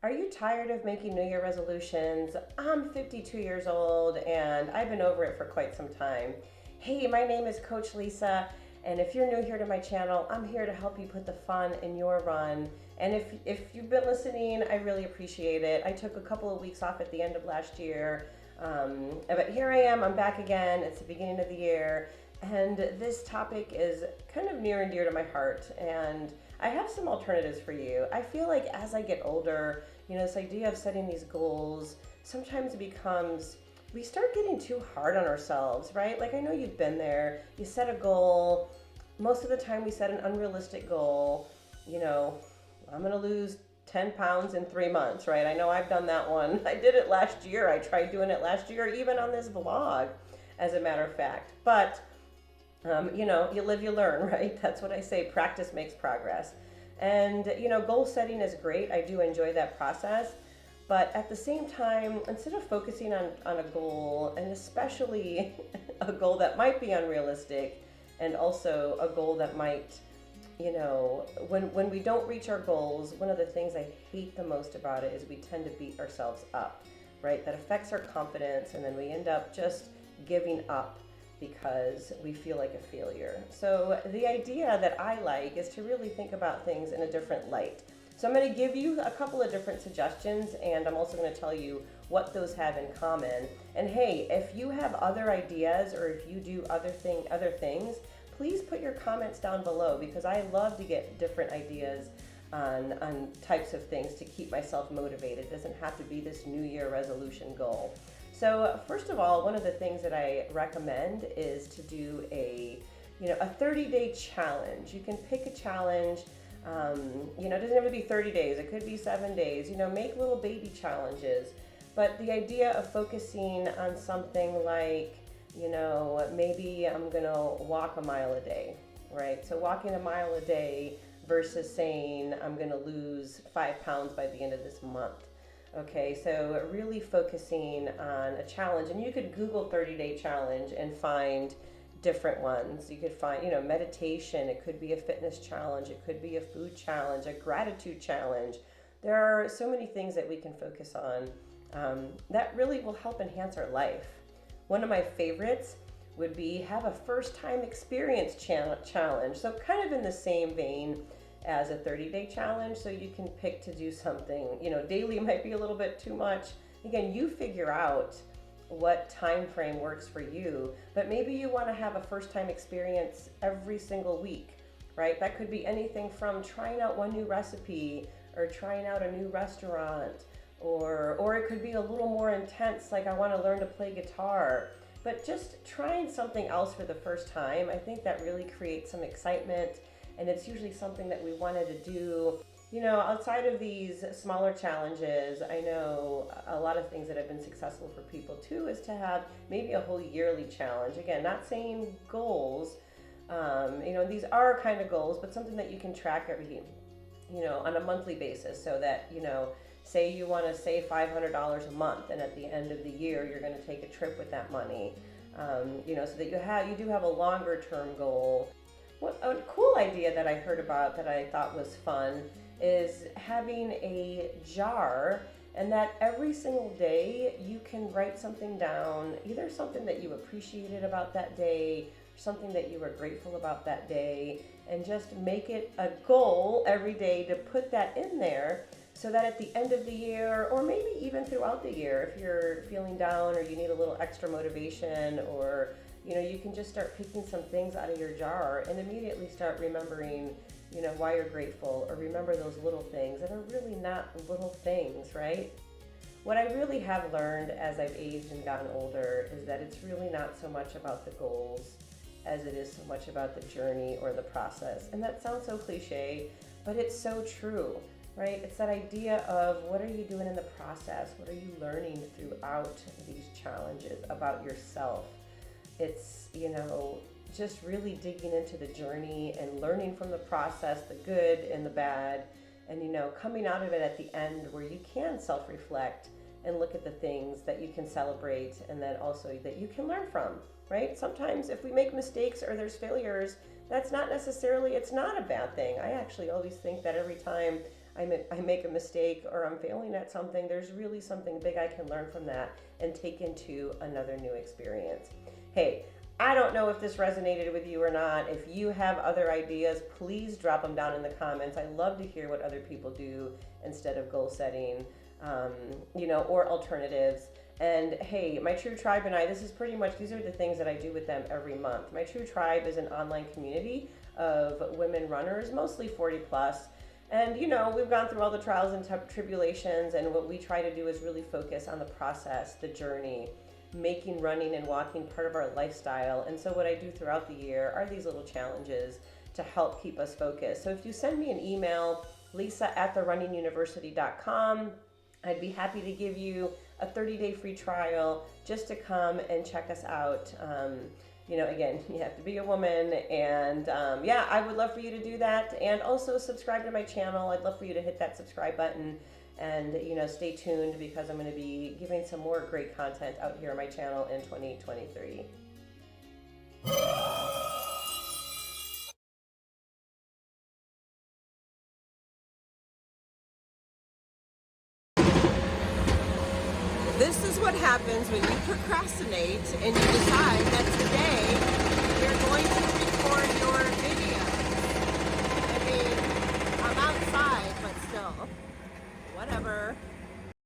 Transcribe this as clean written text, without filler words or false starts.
Are you tired of making New Year resolutions? I'm 52 years old and I've been over it for quite some time. Hey, my name is Coach Lisa, and if you're new here to my channel, I'm here to help you put the fun in your run. And if you've been listening, I really appreciate it. I took a couple of weeks off at the end of last year, but here I am, I'm back again. It's the beginning of the year, and this topic is kind of near and dear to my heart, and I have some alternatives for you. I feel like as I get older, this idea of setting these goals sometimes becomes, we start getting too hard on ourselves, right? Like, I know you've been there. You set a goal. Most of the time we set an unrealistic goal. I'm going to lose 10 pounds in 3 months, right? I know I've done that one. I did it last year. I tried doing it last year, even on this vlog, as a matter of fact. But, you live, you learn, right? That's what I say. Practice makes progress. And, goal setting is great. I do enjoy that process. But at the same time, instead of focusing on a goal, and especially a goal that might be unrealistic, and also a goal that might, when we don't reach our goals, one of the things I hate the most about it is we tend to beat ourselves up, right? That affects our confidence, and then we end up just giving up because we feel like a failure. So the idea that I like is to really think about things in a different light. So I'm going to give you a couple of different suggestions, and I'm also going to tell you what those have in common. And hey, if you have other ideas, or if you do other things, please put your comments down below, because I love to get different ideas on types of things to keep myself motivated. It doesn't have to be this New Year resolution goal. So first of all, one of the things that I recommend is to do a 30-day challenge. You can pick a challenge. It doesn't have to be 30 days. It could be 7 days. Make little baby challenges. But the idea of focusing on something like, maybe I'm going to walk a mile a day, right? So walking a mile a day versus saying I'm going to lose 5 pounds by the end of this month. Okay, so really focusing on a challenge. And you could Google 30-day challenge and find different ones. You could find, meditation. It could be a fitness challenge. It could be a food challenge, a gratitude challenge. There are so many things that we can focus on that really will help enhance our life. One of my favorites would be have a first time experience challenge. So kind of in the same vein as a 30-day challenge. So you can pick to do something, daily might be a little bit too much. Again, you figure out what time frame works for you, but maybe you want to have a first time experience every single week, right? That could be anything from trying out one new recipe, or trying out a new restaurant, or it could be a little more intense, like I want to learn to play guitar. But just trying something else for the first time, I think that really creates some excitement, and it's usually something that we wanted to do. Outside of these smaller challenges, I know a lot of things that have been successful for people too is to have maybe a whole yearly challenge. Again, not saying goals, these are kind of goals, but something that you can track on a monthly basis, so that, say you want to save $500 a month, and at the end of the year, you're going to take a trip with that money, so that you do have a longer term goal. A cool idea that I heard about that I thought was fun is having a jar, and that every single day you can write something down, either something that you appreciated about that day, something that you were grateful about that day, and just make it a goal every day to put that in there, so that at the end of the year, or maybe even throughout the year, if you're feeling down or you need a little extra motivation, or you can just start picking some things out of your jar and immediately start remembering, why you're grateful, or remember those little things that are really not little things, right? What I really have learned as I've aged and gotten older is that it's really not so much about the goals as it is so much about the journey or the process. And that sounds so cliche, but it's so true, right? It's that idea of, what are you doing in the process? What are you learning throughout these challenges about yourself? It's, just really digging into the journey and learning from the process, the good and the bad, and, coming out of it at the end where you can self-reflect and look at the things that you can celebrate, and then also that you can learn from, right? Sometimes if we make mistakes or there's failures, that's not necessarily, it's not a bad thing. I actually always think that every time I make a mistake or I'm failing at something, there's really something big I can learn from that and take into another new experience. Hey, I don't know if this resonated with you or not. If you have other ideas, please drop them down in the comments. I love to hear what other people do instead of goal setting, or alternatives. And hey, my True Tribe and I, these are the things that I do with them every month. My True Tribe is an online community of women runners, mostly 40 plus. And we've gone through all the trials and tribulations, and what we try to do is really focus on the process, the journey, making running and walking part of our lifestyle. And so what I do throughout the year are these little challenges to help keep us focused. So if you send me an email, lisa@therunningsuniversity.com, I'd be happy to give you a 30-day free trial just to come and check us out. Again, you have to be a woman, and I would love for you to do that. And also subscribe to my channel. I'd love for you to hit that subscribe button, and stay tuned, because I'm going to be giving some more great content out here on my channel in 2023. This is what happens when you procrastinate and you decide that today